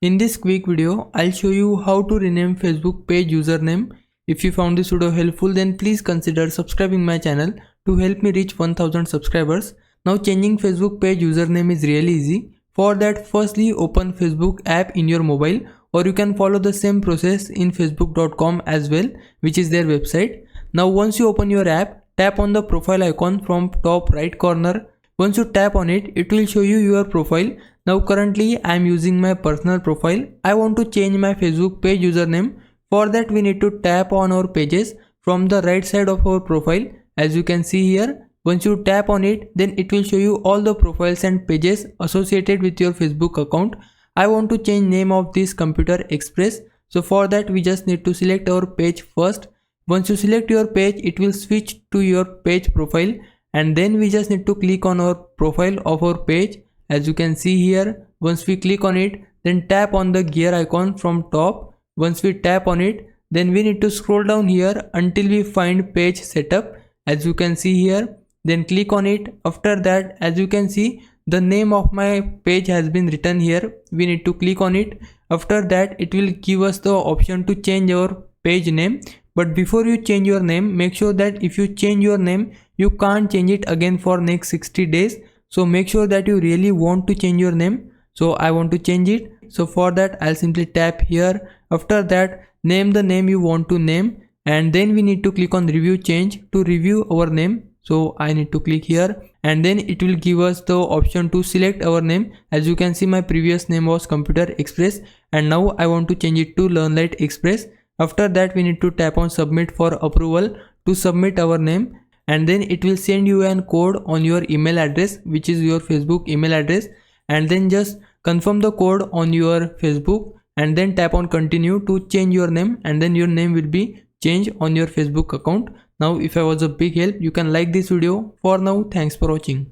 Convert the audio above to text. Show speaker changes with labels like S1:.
S1: In this quick video, I'll show you how to rename Facebook page username. If you found this video helpful, then please consider subscribing my channel to help me reach 1000 subscribers. Now changing Facebook page username is really easy. For that, firstly open Facebook app in your mobile, or you can follow the same process in facebook.com as well, which is their website. Now once you open your app, tap on the profile icon from top right corner. Once you tap on it, it will show you your profile. Now currently I am using my personal profile. I want to change my Facebook page username. For that we need to tap on our pages from the right side of our profile. As you can see here, once you tap on it, then it will show you all the profiles and pages associated with your Facebook account. I want to change name of this Computer Express. So for that we just need to select our page first. Once you select your page, it will switch to your page profile, and then we just need to click on our profile of our page. As you can see here, once we click on it, then tap on the gear icon from top. Once we tap on it, then we need to scroll down here until we find page setup. As you can see here, then click on it. After that, as you can see, the name of my page has been written here. We need to click on it. After that, it will give us the option to change our page name. But before you change your name, make sure that if you change your name, you can't change it again for next 60 days. So make sure that you really want to change your name. So I want to change it. So for that, I'll simply tap here. After that, name the name you want to name, and then we need to click on review change to review our name. So I need to click here, and then it will give us the option to select our name. As you can see, my previous name was Computer Express, and now I want to change it to LearnLite Express. After that, we need to tap on submit for approval to submit our name, and then it will send you an code on your email address, which is your Facebook email address, and then just confirm the code on your Facebook, and then tap on continue to change your name, and then your name will be changed on your Facebook account. Now if I was a big help, you can like this video. For now, thanks for watching.